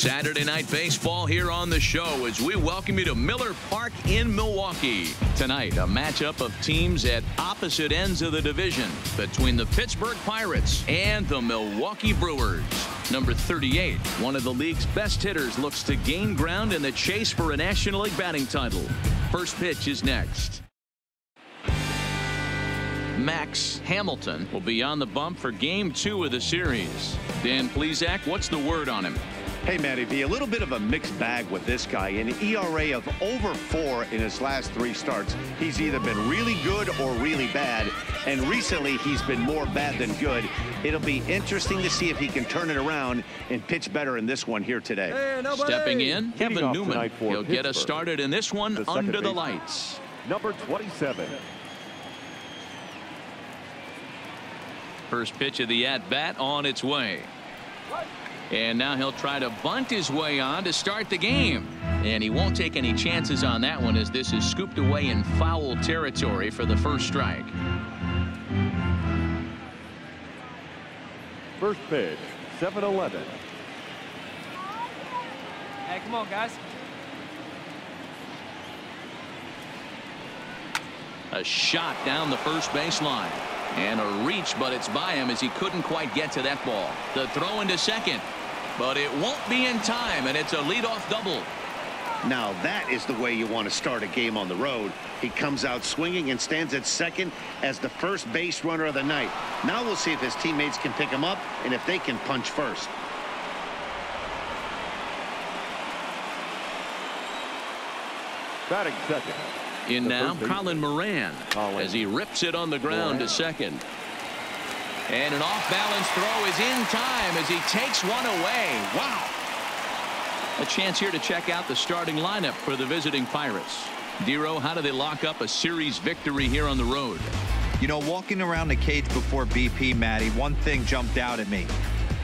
Saturday Night Baseball here on the show as we welcome you to Miller Park in Milwaukee. Tonight, a matchup of teams at opposite ends of the division between the Pittsburgh Pirates and the Milwaukee Brewers. Number 38, one of the league's best hitters, looks to gain ground in the chase for a National League batting title. First pitch is next. Max Hamilton will be on the bump for Game 2 of the series. Dan Plesac, what's the word on him? Hey, Matty V, a little bit of a mixed bag with this guy. An ERA of over 4 in his last 3 starts. He's either been really good or really bad, and recently he's been more bad than good. It'll be interesting to see if he can turn it around and pitch better in this one here today. Hey, stepping in, Kevin Newman. He'll get us started in this one under the lights. Number 27. First pitch of the at-bat on its way. And now he'll try to bunt his way on to start the game. And he won't take any chances on that one as this is scooped away in foul territory for the first strike. First pitch, 7-11. Hey, come on, guys. A shot down the first baseline. And a reach, but it's by him as he couldn't quite get to that ball. The throw into second, but it won't be in time, and it's a leadoff double. Now that is the way you want to start a game on the road. He comes out swinging and stands at second as the first base runner of the night. Now we'll see if his teammates can pick him up and if they can punch first. Batting second. In now, Colin Moran as he rips it on the ground to second. And an off-balance throw is in time as he takes one away. Wow. A chance here to check out the starting lineup for the visiting Pirates. Dero, how do they lock up a series victory here on the road? You know, walking around the cage before BP, Matty, one thing jumped out at me.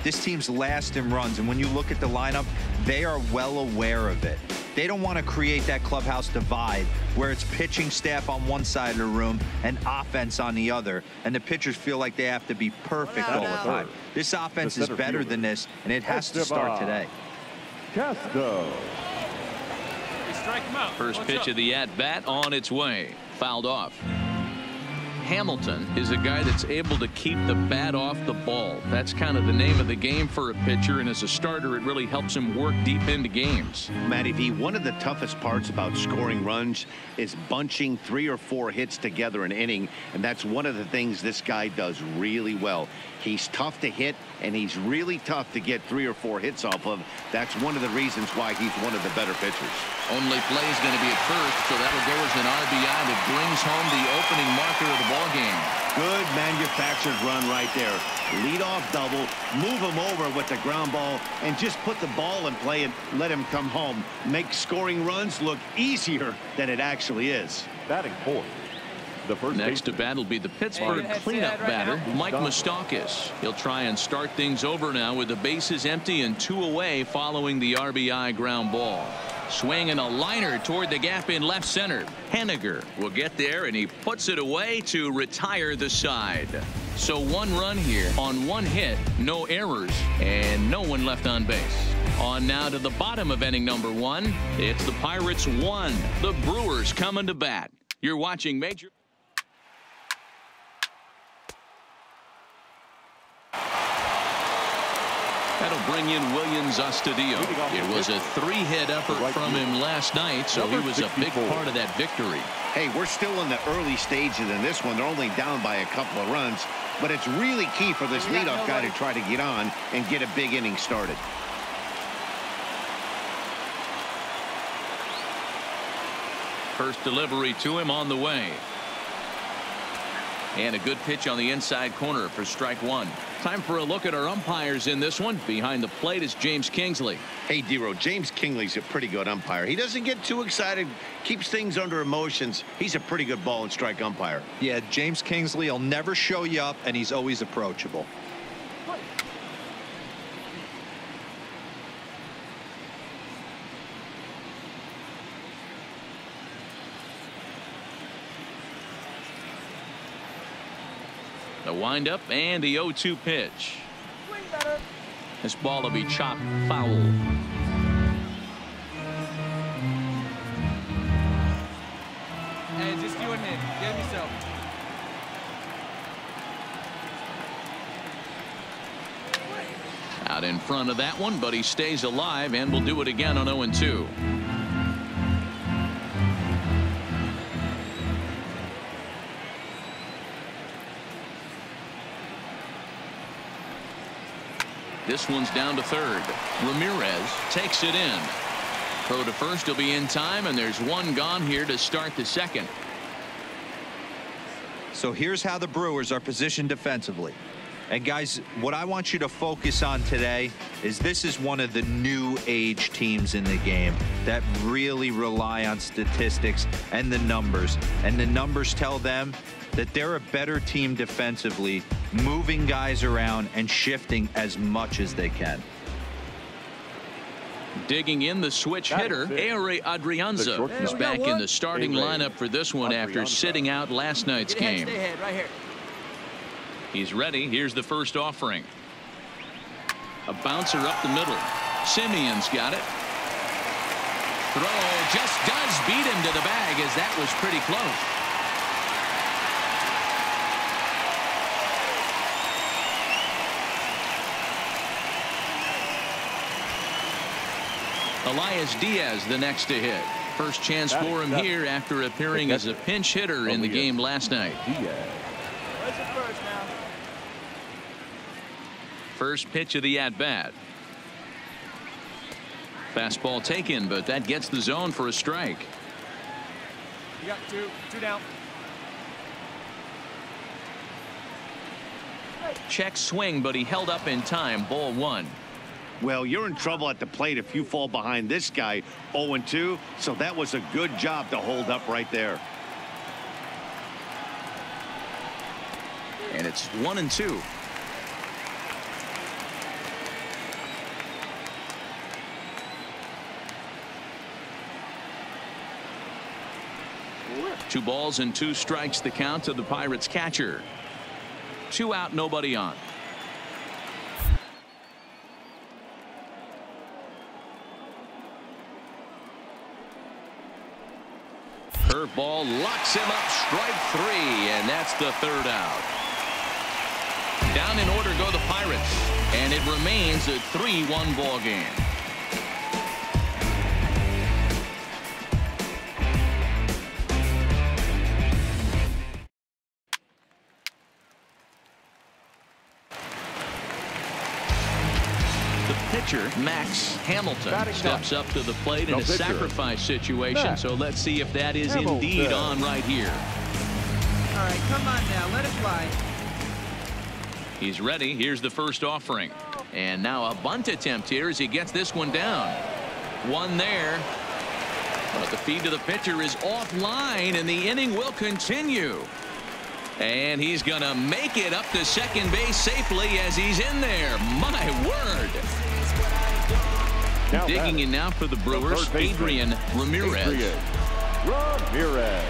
This team's last in runs, and when you look at the lineup, they are well aware of it. They don't want to create that clubhouse divide where it's pitching staff on one side of the room and offense on the other, and the pitchers feel like they have to be perfect all the time. This offense is better than this, and it has to start today. Castro. Strike him out. First pitch of the at-bat on its way. Fouled off. Hamilton is a guy that's able to keep the bat off the ball. That's kind of the name of the game for a pitcher, and as a starter it really helps him work deep into games. Matty V, one of the toughest parts about scoring runs is bunching 3 or 4 hits together an inning, and that's one of the things this guy does really well. He's tough to hit, and he's really tough to get 3 or 4 hits off of. That's one of the reasons why he's one of the better pitchers. Only play is going to be at first, so that'll go as an RBI that brings home the opening marker of the ball game. Good manufactured run right there. Lead off double, move him over with the ground ball, and just put the ball in play and let him come home. Make scoring runs look easier than it actually is. Batting fourth. Next to bat will be the Pittsburgh cleanup batter, Mike Moustakas. He'll try and start things over now with the bases empty and 2 away following the RBI ground ball. Swing and a liner toward the gap in left center. Henniger will get there, and he puts it away to retire the side. So 1 run here on 1 hit, no errors, and no one left on base. On now to the bottom of inning number 1. It's the Pirates 1. The Brewers coming to bat. You're watching Major. That'll bring in Williams Astudillo. It was a 3-hit effort from him last night, so he was a big part of that victory. Hey, we're still in the early stages in this one. They're only down by a couple of runs, but it's really key for this leadoff guy to try to get on and get a big inning started. First delivery to him on the way. And a good pitch on the inside corner for strike 1. Time for a look at our umpires in this one. Behind the plate is James Kingsley. Hey, Dero, James Kingsley's a pretty good umpire. He doesn't get too excited, keeps things under emotions. He's a pretty good ball and strike umpire. Yeah, James Kingsley will never show you up, and he's always approachable. The windup and the 0-2 pitch. This ball will be chopped foul. Get him yourself. Out in front of that one, but he stays alive and will do it again on 0-2. This one's down to third. Ramirez takes it in. Throw to first will be in time, and there's one gone here to start the second. So here's how the Brewers are positioned defensively. And guys, what I want you to focus on today is this is one of the new age teams in the game that really rely on statistics and the numbers. And the numbers tell them that they're a better team defensively, moving guys around and shifting as much as they can. Digging in the switch hitter, Ehire Adrianza is back in the starting lineup for this one after sitting out last night's game. Stay ahead, right here. He's ready. Here's the first offering. A bouncer up the middle. Simeon's got it. Throw just does beat him to the bag, as that was pretty close. Elias Diaz the next to hit. First chance for him here after appearing as a pinch hitter in the game last night. First pitch of the at-bat. Fastball taken, but that gets the zone for a strike. You got two down. Check swing, but he held up in time. Ball one. Well, you're in trouble at the plate if you fall behind this guy 0-2, so that was a good job to hold up right there. And it's 1-2. Two balls and two strikes the count to the Pirates catcher. 2 out, nobody on. Curveball locks him up, strike 3, and that's the 3rd out. Down in order go the Pirates, and it remains a 3-1 ball game. Pitcher Max Hamilton steps up to the plate in a sacrifice situation. So let's see if that is indeed on right here. All right, come on now, let it fly. He's ready. Here's the first offering, and now a bunt attempt here as he gets this one down. One there, but the feed to the pitcher is offline, and the inning will continue. And he's gonna make it up to second base safely as he's in there. My word. Now digging in now for the Brewers, Adrian Ramirez. Ramirez.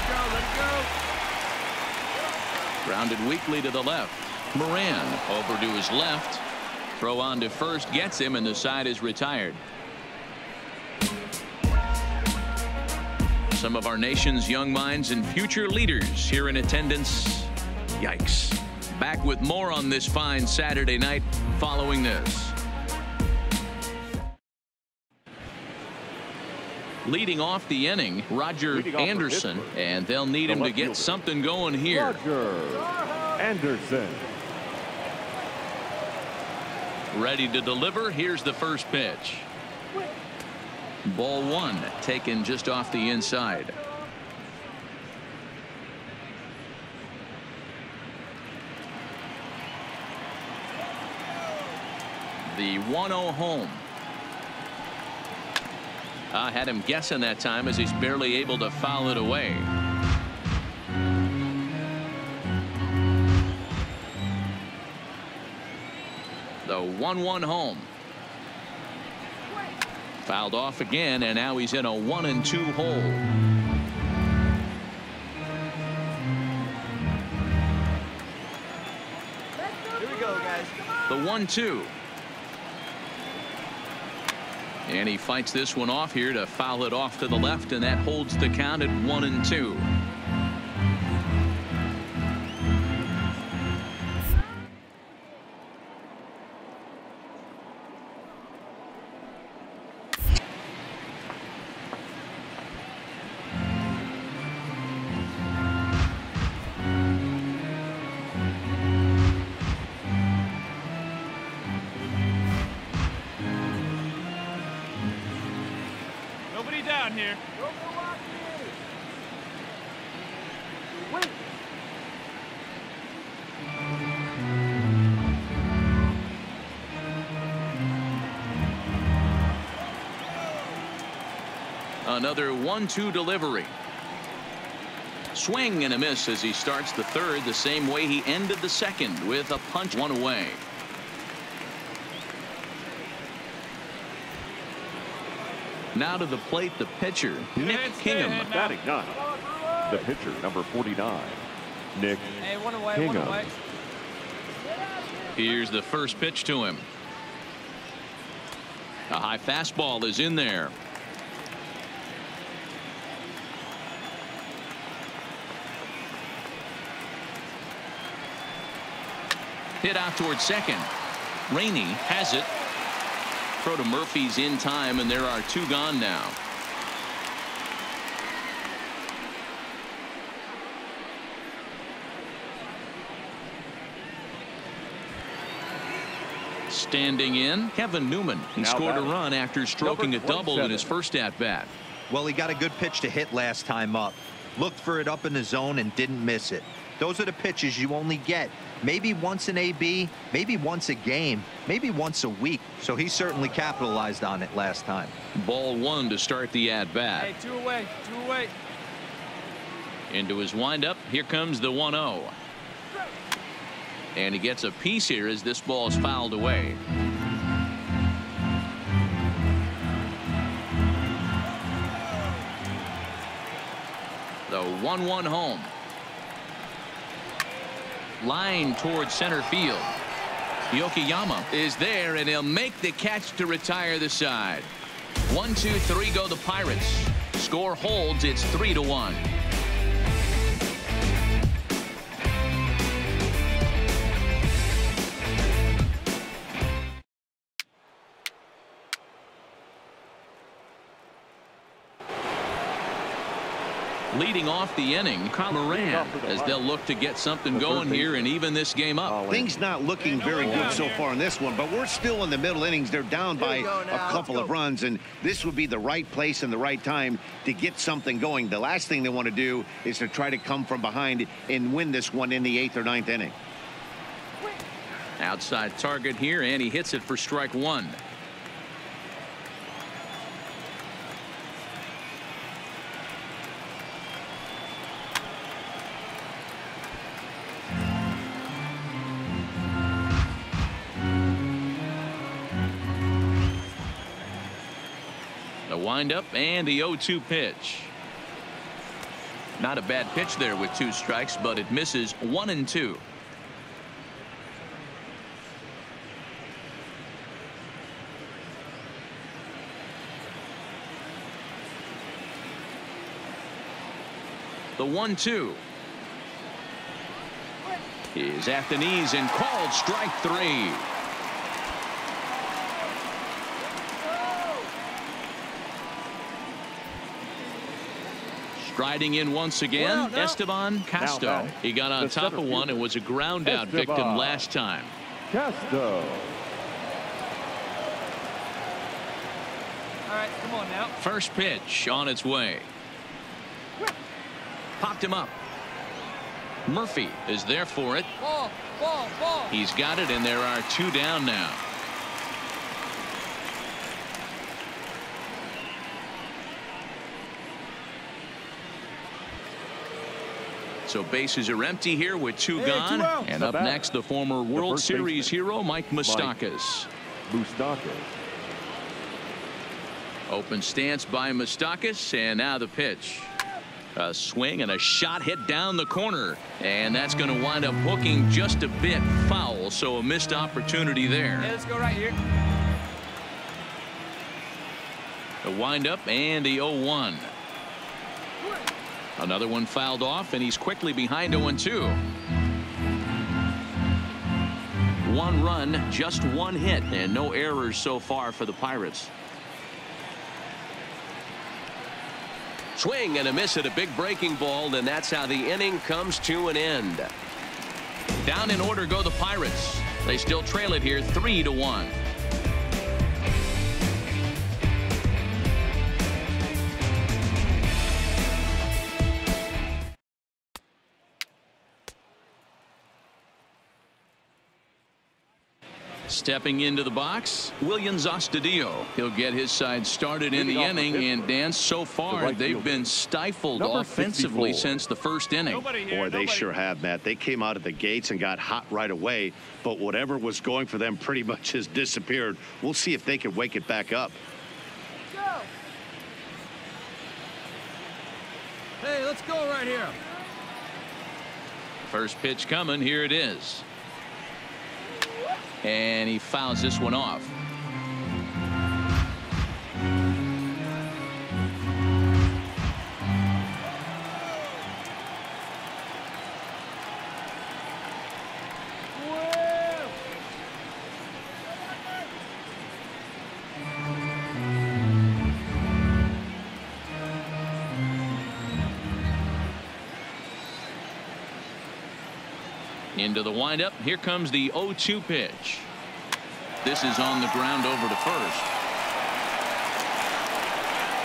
Let it go. Grounded weakly to the left. Moran over to his left. Throw on to first gets him, and the side is retired. Some of our nation's young minds and future leaders here in attendance. Yikes. Back with more on this fine Saturday night following this. Leading off the inning, Roger Anderson, and they'll need him to get something going here. Roger Anderson. Ready to deliver. Here's the first pitch. Ball one, taken just off the inside. The 1-0 home. Had him guessing that time as he's barely able to foul it away. The 1-1 home. Fouled off again, and now he's in a 1-2 hole. Here we go, guys. The 1-2. And he fights this one off here to foul it off to the left, and that holds the count at 1-2. down here. Another 1-2 delivery. Swing and a miss as he starts the third the same way he ended the second, with a punch one away. Now to the plate, the pitcher, Nick Kingham. Batting ninth, the pitcher, number 49, Nick Hey, one away, Kingham. one away. Here's the first pitch to him. A high fastball is in there. Hit out towards second. Rainey has it. Throw to Murphy's in time, and there are two gone now. Standing in, Kevin Newman. He Now scored a batting, run after stroking a number double in his 27. first at-bat. Well, he got a good pitch to hit last time up. Looked for it up in the zone and didn't miss it. Those are the pitches you only get maybe once in AB, maybe once a game, maybe once a week. So he certainly capitalized on it last time. Ball one to start the at-bat. Hey, two away, two away. Into his windup. Here comes the 1-0. And he gets a piece here as this ball is fouled away. The 1-1 home. Line towards center field. Yokoyama is there, and he'll make the catch to retire the side. 1-2-3 go the Pirates. Score holds. It's 3-1. Leading off the inning, Moran, as they'll look to get something going here and even this game up. Things not looking very good so far in this one, but we're still in the middle innings. They're down by a couple of runs, and this would be the right place and the right time to get something going. The last thing they want to do is to try to come from behind and win this one in the 8th or 9th inning. Outside target here, and he hits it for strike one. Windup and the 0-2 pitch. Not a bad pitch there with 2 strikes, but it misses 1-2. The 1-2 is at the knees and called strike 3. Striding in once again, Esteban Castro. He got on top of one and was a ground out victim last time. Castro. All right, come on now. First pitch on its way. Popped him up. Murphy is there for it. Ball, ball, ball. He's got it, and there are 2 down now. So bases are empty here with 2 gone. And up next, the former World Series hero, Mike Moustakas. Open stance by Moustakas, and now the pitch. A swing and a shot hit down the corner, and that's going to wind up hooking just a bit foul, so a missed opportunity there. Hey, let's go right here. The windup and the 0-1. Another one fouled off, and he's quickly behind 0-2. 1 run, just 1 hit, and no errors so far for the Pirates. Swing and a miss at a big breaking ball, and that's how the inning comes to an end. Down in order go the Pirates. They still trail it here 3-1. Stepping into the box, Williams Astudillo. He'll get his side started in the inning, and Dan, so far they've been stifled offensively since the first inning. Boy, they sure have, Matt. They came out of the gates and got hot right away, but whatever was going for them pretty much has disappeared. We'll see if they can wake it back up. Hey, let's go right here. First pitch coming. Here it is. And he fouls this one off. Into the windup. Here comes the 0-2 pitch. This is on the ground over to first.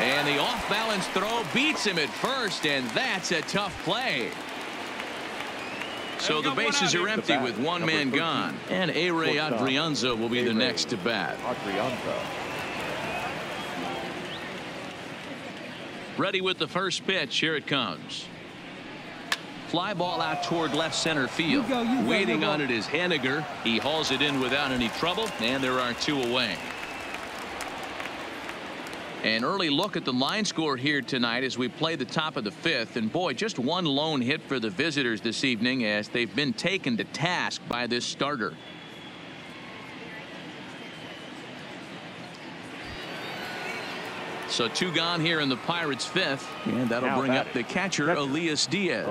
And the off-balance throw beats him at first, and that's a tough play. So the bases are empty with one man gone. And A-Ray Adrianza will be the next to bat. Ready with the first pitch. Here it comes. Fly ball out toward left center field. Waiting on it is Henniger. He hauls it in without any trouble, and there are two away. An early look at the line score here tonight as we play the top of the fifth. And boy, just one lone hit for the visitors this evening as they've been taken to task by this starter. So two gone here in the Pirates' fifth, and that'll bring up the catcher, Elias Diaz.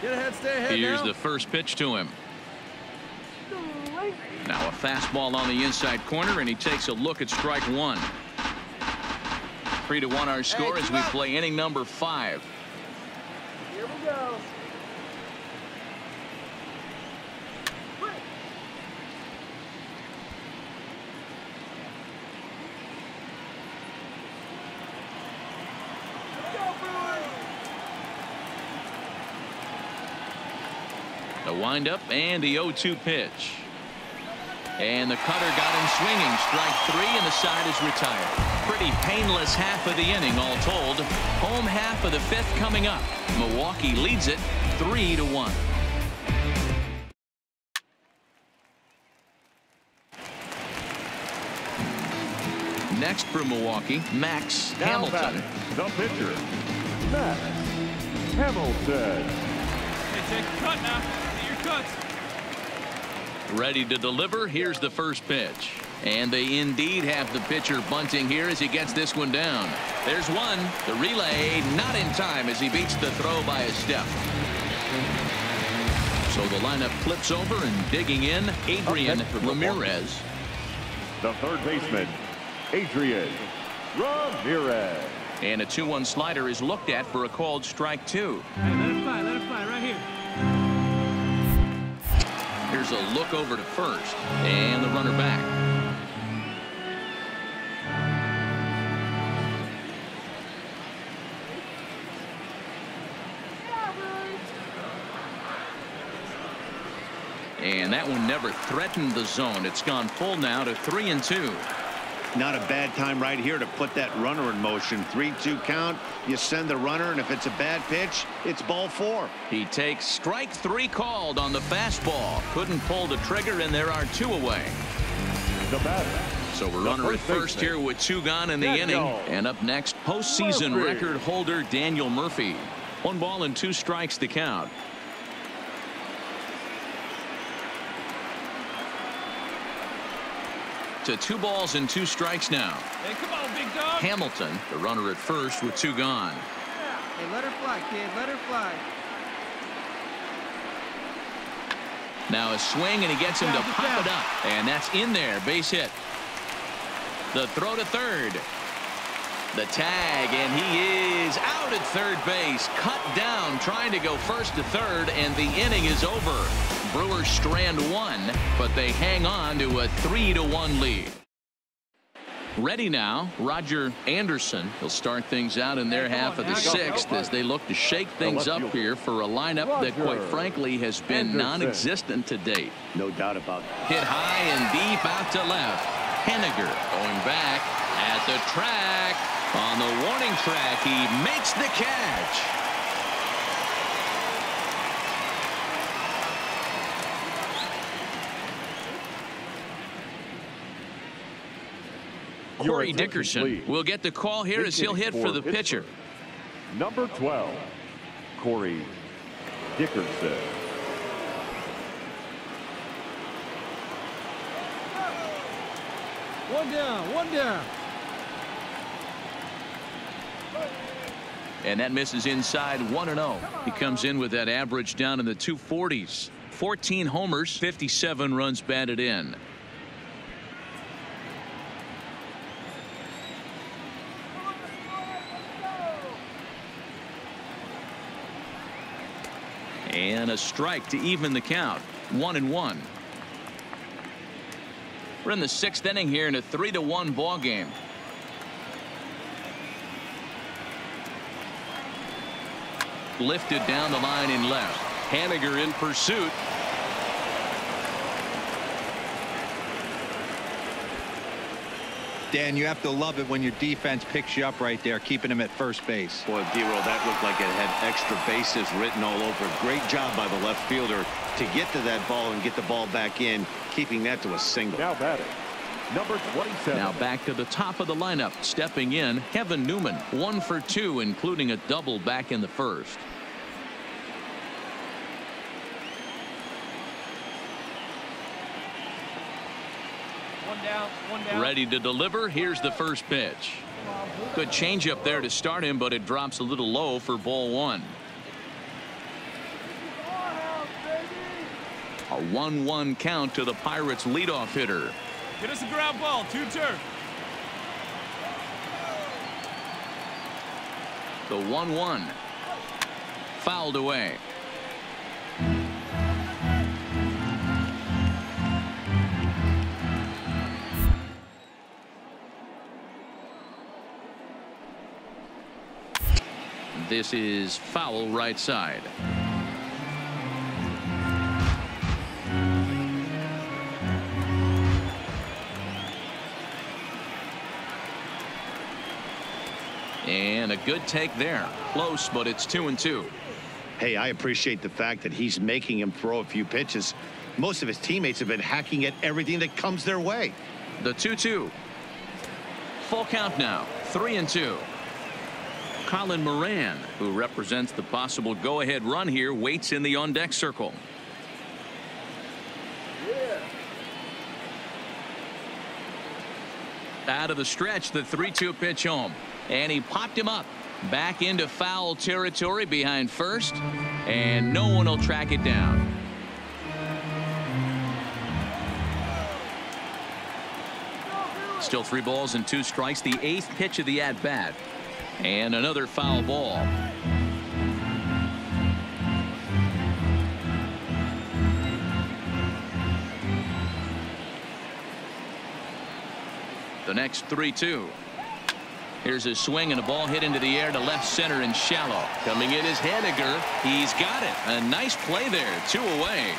Get ahead, stay ahead. Here's now. the first pitch to him. Now a fastball on the inside corner, and he takes a look at strike one. 3-1 our score as we play inning number 5. Here we go. The windup and the 0-2 pitch. And the cutter got him swinging. Strike 3, and the side is retired. Pretty painless half of the inning all told. Home half of the fifth coming up. Milwaukee leads it 3-1. Next for Milwaukee, Max Hamilton. The pitcher, Max Hamilton. Hey, take a cut now. See your cuts. Ready to deliver. Here's the first pitch. And they indeed have the pitcher bunting here as he gets this one down. There's one. The relay not in time as he beats the throw by a step. So the lineup flips over, and digging in, Adrian Ramirez. The third baseman, Adrian Ramirez. And a 2-1 slider is looked at for a called strike 2. Hey, let it fly right here. Here's a look over to first, and the runner back. And that one never threatened the zone. It's gone full now to 3-2. Not a bad time right here to put that runner in motion. 3-2 count. You send the runner, and if it's a bad pitch, it's ball 4. He takes strike 3 called on the fastball. Couldn't pull the trigger, and there are 2 away. The batter. So we're runner at first here with 2 gone in the inning. And up next, postseason record holder Daniel Murphy. 1 ball and 2 strikes to count. To 2 balls and 2 strikes now. Hey, come on, big dog. Hamilton, the runner at first with 2 gone. Hey, let her fly, kid. Let her fly. Now a swing, and he gets him to pop it up. And that's in there. Base hit. The throw to third. The tag, and he is out at third base. Cut down, trying to go first to third, and the inning is over. Brewers strand 1, but they hang on to a 3-1 lead. Ready now, Roger Anderson. He'll start things out in their half of the sixth as they look to shake things up here for a lineup that, quite frankly, has been non-existent to date. No doubt about that. Hit high and deep out to left. Henniger going back at the track. On the warning track, he makes the catch. Corey Dickerson will get the call here as he'll hit for the pitcher. Number 12, Corey Dickerson. One down, one down. And that misses inside 1-0. He comes in with that average down in the 240s. 14 homers, 57 runs batted in. And a strike to even the count. 1-1. We're in the sixth inning here in a 3-1 ball game. Lifted down the line in left. Henniger in pursuit. Dan, you have to love it when your defense picks you up right there, keeping him at first base. Boy, D-Roll, that looked like it had extra bases written all over it. Great job by the left fielder to get to that ball and get the ball back in, keeping that to a single. Now batting, number 27. Now back to the top of the lineup. Stepping in, Kevin Newman. 1 for 2, including a double back in the first. One down. Ready to deliver. Here's the first pitch. Good changeup there to start him, but it drops a little low for ball one. A 1-1 count to the Pirates leadoff hitter. Get us a ground ball. 2-2. The 1-1 fouled away. This is foul right side. And a good take there. Close, but it's 2-2. Hey, I appreciate the fact that he's making him throw a few pitches. Most of his teammates have been hacking at everything that comes their way. The 2-2. Full count now. 3-2. Colin Moran, who represents the possible go-ahead run here, waits in the on-deck circle. Out of the stretch, the 3-2 pitch home. And he popped him up. Back into foul territory behind first. And no one will track it down. Still 3 balls and 2 strikes. The 8th pitch of the at-bat. And another foul ball. The next 3-2. Here's a swing and a ball hit into the air to left center and shallow. Coming in is Henniger. He's got it. A nice play there. 2 away.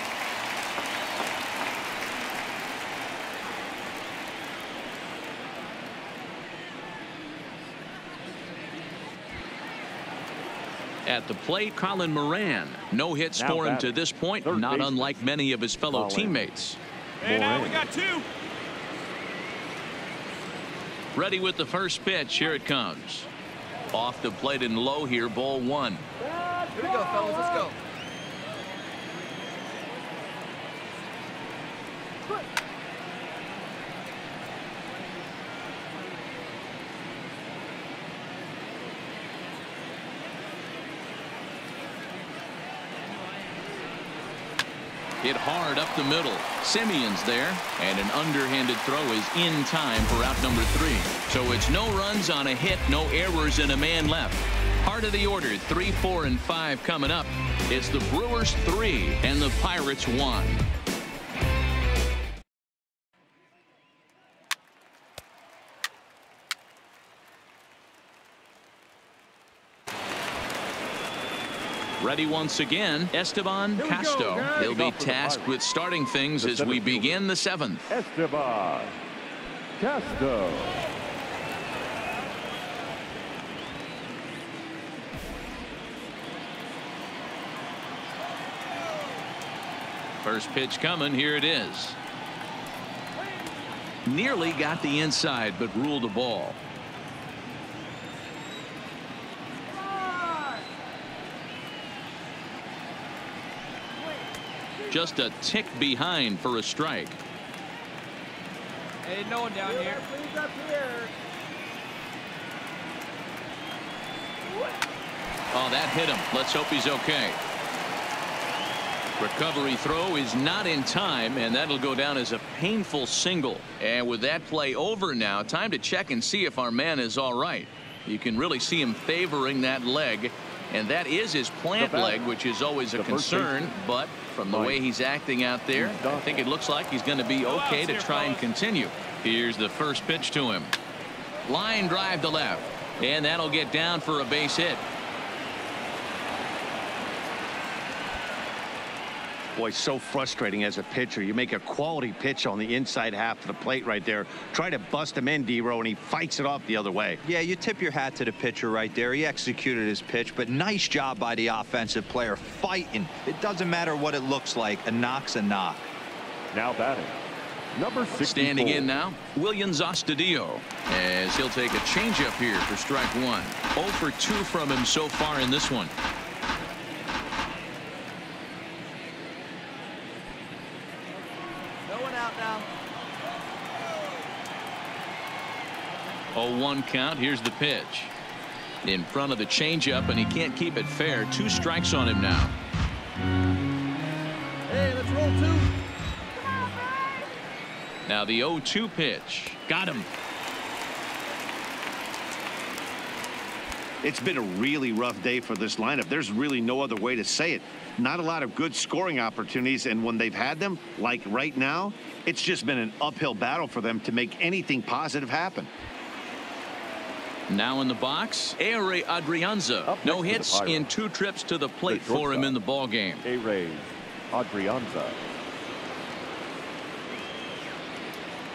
At the plate, Colin Moran. No hits for him to this point, not unlike many of his fellow teammates. And now we got 2. Ready with the first pitch. Here it comes. Off the plate and low here, ball 1. Here we go, fellas. Let's go. Hit hard up the middle. Simeon's there, and an underhanded throw is in time for out number 3. So it's no runs on a hit, no errors, and a man left. Heart of the order, 3, 4, and 5 coming up. It's the Brewers 3 and the Pirates 1. Ready once again, Esteban Casto. He'll be tasked with starting things as we begin the 7th. Esteban Casto. First pitch coming. Here it is. Nearly got the inside, but ruled a ball. Just a tick behind for a strike. Hey, no one down here. Please up here. Oh, that hit him. Let's hope he's okay. Recovery throw is not in time, and that'll go down as a painful single. And with that play over now, time to check and see if our man is all right. You can really see him favoring that leg, and that is his plant leg, which is always a concern. But from the way he's acting out there, I think it looks like he's going to be okay to try and continue. Here's the first pitch to him. Line drive to left, and that'll get down for a base hit. Boy, so frustrating as a pitcher. You make a quality pitch on the inside half of the plate right there. Try to bust him in, D-Row, and he fights it off the other way. Yeah, you tip your hat to the pitcher right there. He executed his pitch, but nice job by the offensive player fighting. It doesn't matter what it looks like. A knock's a knock. Now batting, number 64. Standing in now, Williams Astudillo, as he'll take a changeup here for strike 1. 0 for 2 from him so far in this one. Now. 0-1 count. Here's the pitch. In front of the changeup, and he can't keep it fair. 2 strikes on him now. Hey, let's roll 2. Now the 0-2 pitch. Got him. It's been a really rough day for this lineup. There's really no other way to say it. Not a lot of good scoring opportunities, and when they've had them, like right now, it's just been an uphill battle for them to make anything positive happen. Now in the box, Ehire Adrianza. No hits in 2 trips to the plate for him in the ball game. Ehire Adrianza.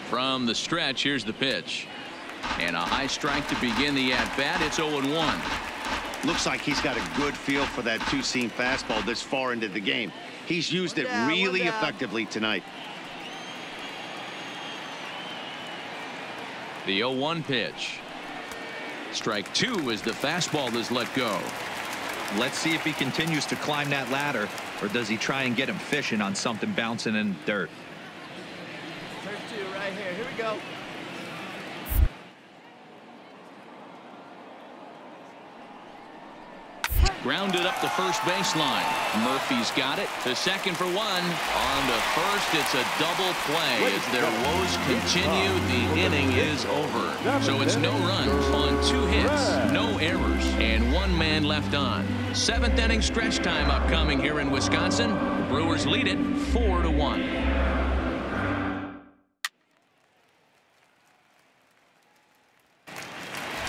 From the stretch, here's the pitch. And a high strike to begin the at-bat. It's 0-1. Looks like he's got a good feel for that two-seam fastball this far into the game. He's used it really effectively tonight. The 0-1 pitch. Strike 2 as the fastball is let go. Let's see if he continues to climb that ladder, or does he try and get him fishing on something bouncing in the dirt. There's 2 right here. Here we go. Grounded up the first baseline. Murphy's got it to second for 1. On to first, it's a double play as their woes continue. The inning is over. So it's no runs on 2 hits, no errors, and 1 man left on. 7th inning stretch time upcoming here in Wisconsin. The Brewers lead it 4-1.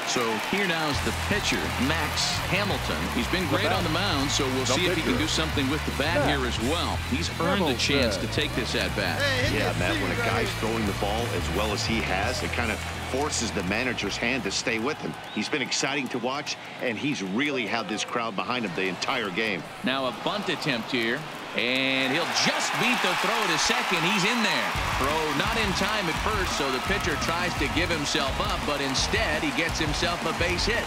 So here now is the pitcher, Max Hamilton. He's been great on the mound, so we'll see if he can do something with the bat here as well. He's earned the chance to take this at-bat. Yeah, Matt, when a guy's throwing the ball as well as he has, it kind of forces the manager's hand to stay with him. He's been exciting to watch, and he's really had this crowd behind him the entire game. Now a bunt attempt here. And he'll just beat the throw to second. He's in there. Throw not in time at first, so the pitcher tries to give himself up, but instead he gets himself a base hit.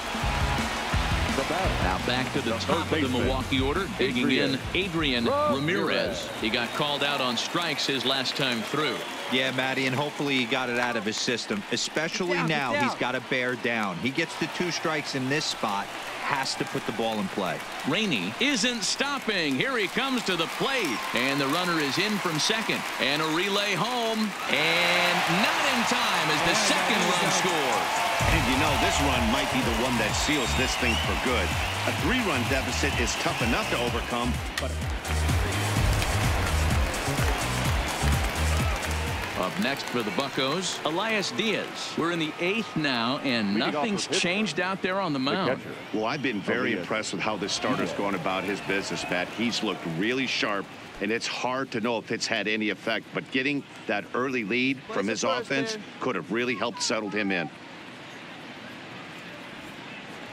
Now back to the top of the Milwaukee order, digging in Adrian Ramirez. He got called out on strikes his last time through. Yeah, Matty, and hopefully he got it out of his system, especially now he's got to bear down. He gets the 2 strikes in this spot, has to put the ball in play. Rainey isn't stopping. Here he comes to the plate, and the runner is in from second, and a relay home, and not in time as the second run scores. And you know, this run might be the one that seals this thing for good. A 3-run deficit is tough enough to overcome, but Up next for the Buccos, Elias Diaz. We're in the 8th now, and nothing's changed out there on the mound. Well, I've been very impressed with how this starter's going about his business, Matt. He's looked really sharp, and it's hard to know if it's had any effect. But getting that early lead from his offense could have really helped settle him in.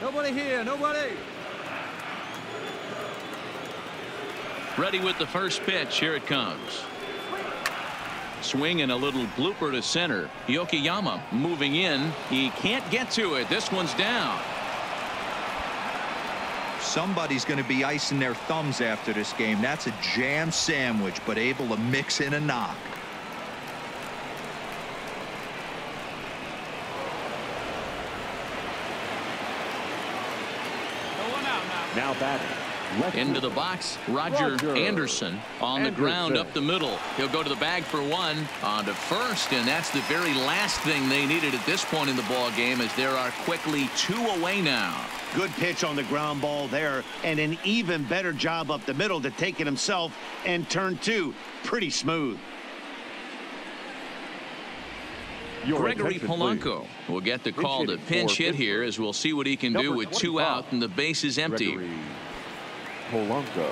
Nobody here, nobody. Ready with the first pitch. Here it comes. Swing and a little blooper to center. Yokoyama moving in. He can't get to it. This one's down. Somebody's going to be icing their thumbs after this game. That's a jam sandwich, but able to mix in a knock. Now batting. Into the box, Roger Anderson on the ground up the middle. He'll go to the bag for one. On to first, and that's the very last thing they needed at this point in the ball game, as there are quickly 2 away now. Good pitch on the ground ball there, and an even better job up the middle to take it himself and turn 2. Pretty smooth. Gregory Polanco will get the call to pinch hit here, as we'll see what he can do with 2 out and the base is empty. Gregory Polanco.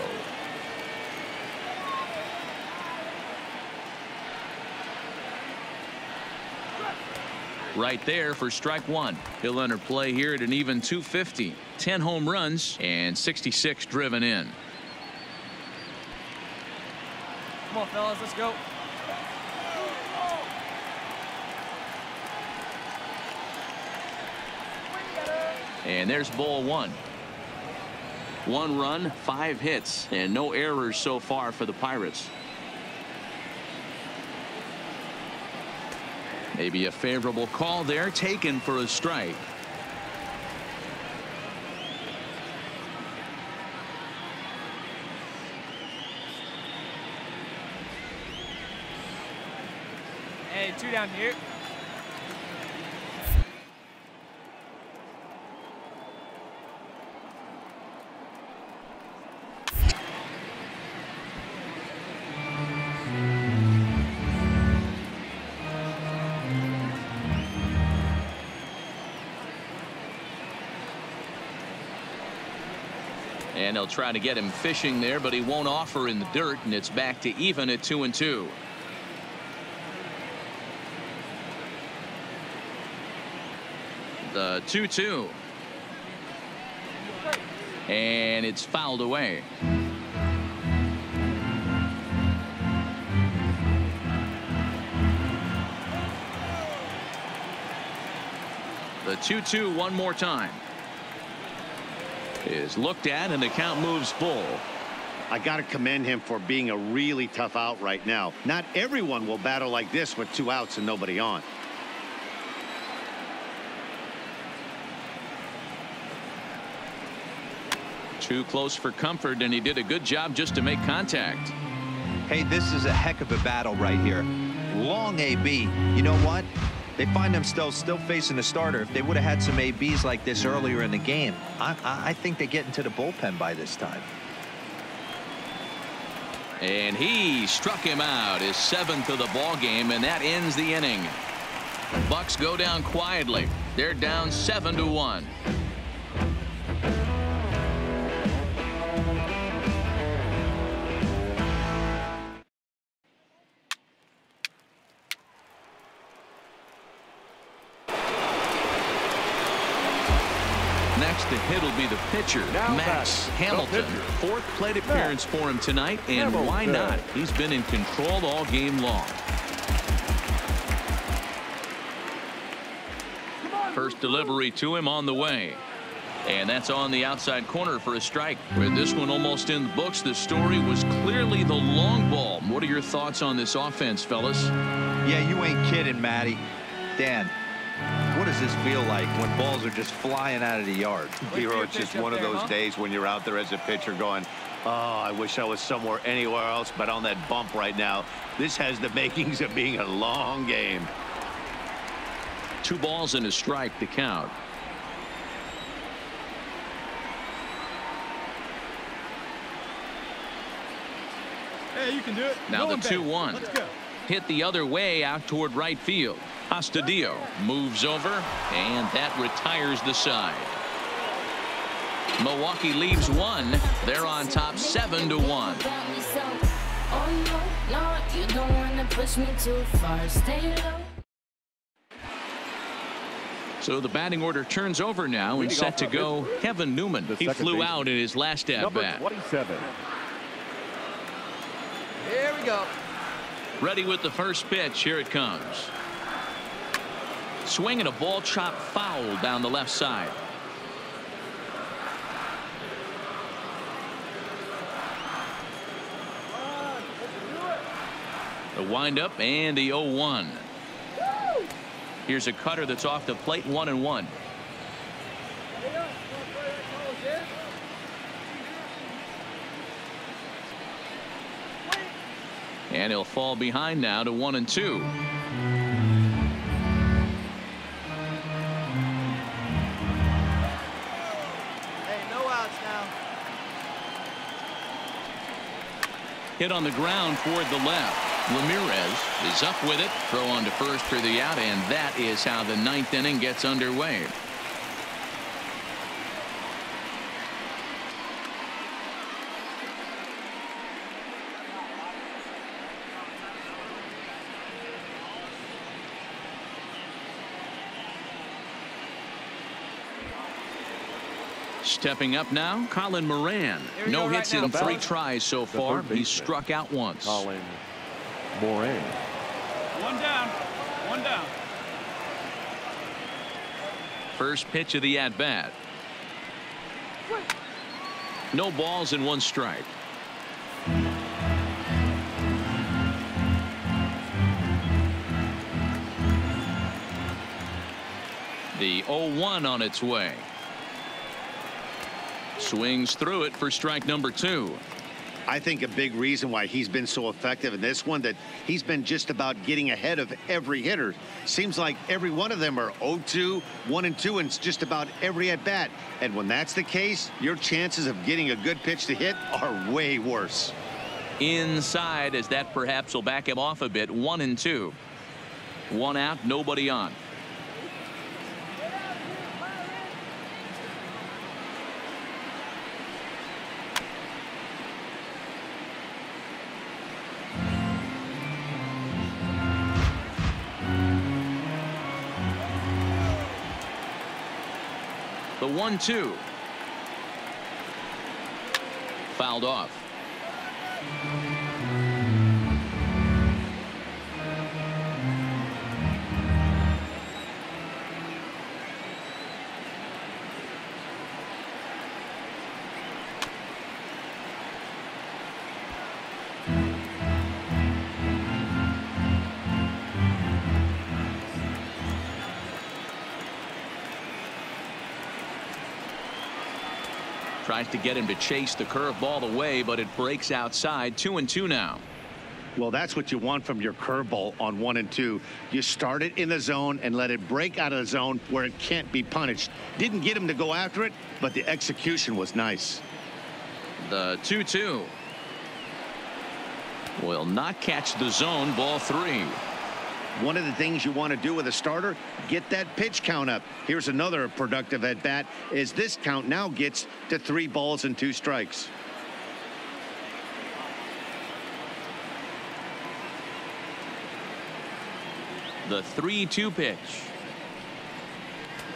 Right there for strike 1. He'll enter play here at an even 250. 10 home runs and 66 driven in. Come on, fellas, let's go. And there's ball 1. 1 run, 5 hits, and no errors so far for the Pirates. Maybe a favorable call there, taken for a strike. Hey, 2 down here. And they'll try to get him fishing there, but he won't offer in the dirt, and it's back to even at 2-2. The 2-2. And it's fouled away. The 2-2 one more time. Is looked at, and the count moves full. I got to commend him for being a really tough out right now. Not everyone will battle like this with 2 outs and nobody on. Too close for comfort, and he did a good job just to make contact. Hey, this is a heck of a battle right here. Long AB. You know what? They find themselves still facing the starter. If they would have had some ABs like this earlier in the game, I think they get into the bullpen by this time. And he struck him out, his 7th of the ball game, and that ends the inning. The Bucks go down quietly. They're down 7-1. Next to hit will be the pitcher, Max Hamilton. 4th plate appearance for him tonight, and why not? He's been in control all game long. First delivery to him on the way. And that's on the outside corner for a strike. With this one almost in the books, the story was clearly the long ball. What are your thoughts on this offense, fellas? Yeah, you ain't kidding, Matty. Dan, what does this feel like when balls are just flying out of the yard? Hero, it's just one of those days when you're out there as a pitcher going, oh, I wish I was somewhere anywhere else but on that bump right now. This has the makings of being a long game. 2 balls and a strike to count. Hey, you can do it. Now the 2-1. Let's go. hit the other way out toward right field. Astudillo moves over, and that retires the side. Milwaukee leaves one. They're on top 7-1. So the batting order turns over now and set to go Kevin Newman. He flew out in his last at-bat. 27. Here we go. Ready with the first pitch. Here it comes. Swinging a ball chopped foul down the left side. The windup and the 0-1. Here's a cutter that's off the plate, 1-1. And he'll fall behind now to 1-2. Hey, no outs now. Hit on the ground toward the left. Ramirez is up with it. Throw on to first for the out, and that is how the 9th inning gets underway. Stepping up now, Colin Moran. No hits in 3 tries so far. He's struck out once. Colin Moran. One down. One down. First pitch of the at-bat. No balls and 1 strike. The 0-1 on its way. Swings through it for strike number 2. I think a big reason why he's been so effective in this one, that he's been just about getting ahead of every hitter. Seems like every one of them are 0-2, 1-2, and it's just about every at bat. And when that's the case, your chances of getting a good pitch to hit are way worse. Inside, as that perhaps will back him off a bit. 1-2. 1 out, nobody on. The 1-2. Fouled off. Tries to get him to chase the curveball away, but it breaks outside. 2-2 now. Well, that's what you want from your curveball on 1-2. You start it in the zone and let it break out of the zone where it can't be punished. Didn't get him to go after it, but the execution was nice. The 2-2 will not catch the zone. Ball 3. One of the things you want to do with a starter, get that pitch count up. Here's another productive at bat, as this count now gets to 3 balls and 2 strikes. The 3-2 pitch.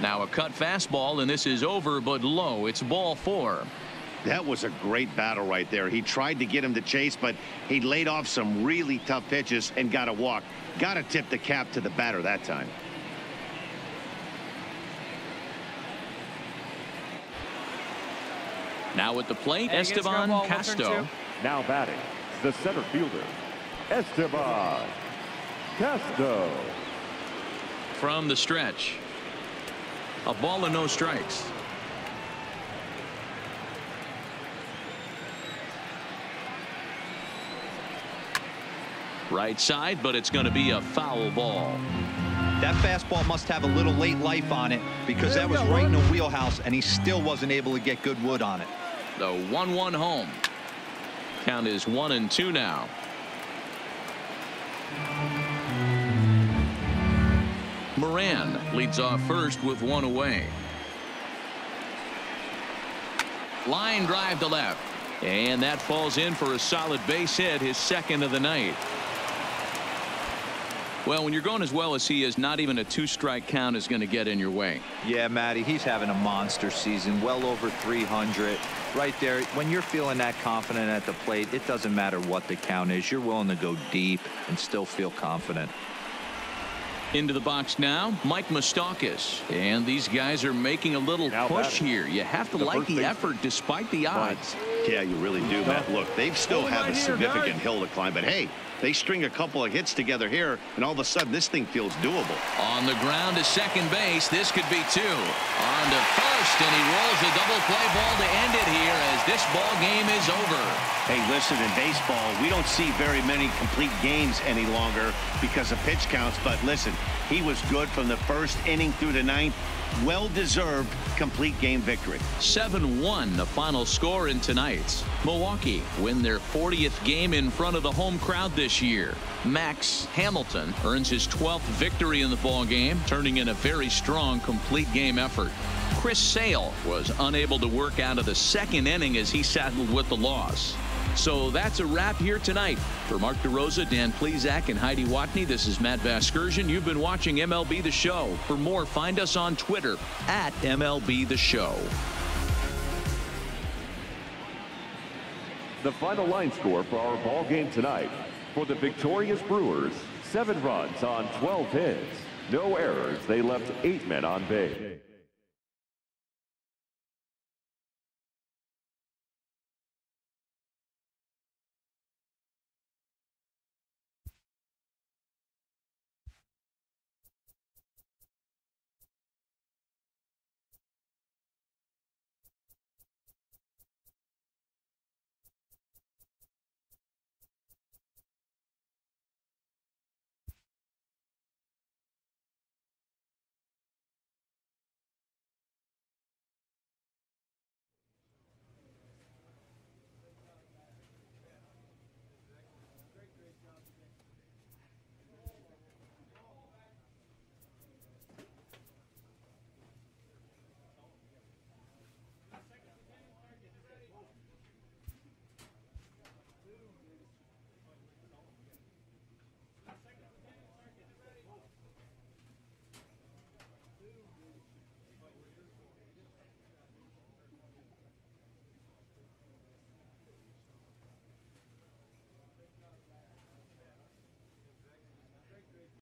Now a cut fastball, and this is over but low. It's ball 4. That was a great battle right there. He tried to get him to chase, but he laid off some really tough pitches and got a walk. Got to tip the cap to the batter that time. Now at the plate, Esteban Castro. Now batting, the center fielder, Esteban Castro. From the stretch. A ball and no strikes. Right side, but it's going to be a foul ball. That fastball must have a little late life on it, because that was right in the wheelhouse, and he still wasn't able to get good wood on it. The 1-1 home. Count is 1-2 now. Duran leads off first with one away. Line drive to left. And that falls in for a solid base hit, his second of the night. Well, when you're going as well as he is, not even a 2-strike count is going to get in your way. Yeah, Matty, he's having a monster season, well over 300. Right there, when you're feeling that confident at the plate, it doesn't matter what the count is. You're willing to go deep and still feel confident. Into the box now, Mike Moustakas. And these guys are making a little push here. You have to like the effort despite the odds. Yeah, you really do, Matt. Look, they still have a significant hill to climb, but hey, they string a couple of hits together here, and all of a sudden this thing feels doable. On the ground to second base, this could be 2. On to first, and he rolls a double play ball to end it here as this ball game is over. Hey, listen, in baseball, we don't see very many complete games any longer because of pitch counts, but listen, he was good from the first inning through the 9th. Well-deserved complete game victory. 7-1 the final score in tonight's. Milwaukee win their 40th game in front of the home crowd this year. Max Hamilton earns his 12th victory in the ball game, turning in a very strong complete game effort. Chris Sale was unable to work out of the second inning as he settled with the loss. So that's a wrap here tonight. For Mark DeRosa, Dan Plesac, and Heidi Watney, this is Matt Vasgersian. You've been watching MLB The Show. For more, find us on Twitter at MLB The Show. The final line score for our ball game tonight. For the victorious Brewers, 7 runs on 12 hits. No errors. They left 8 men on base.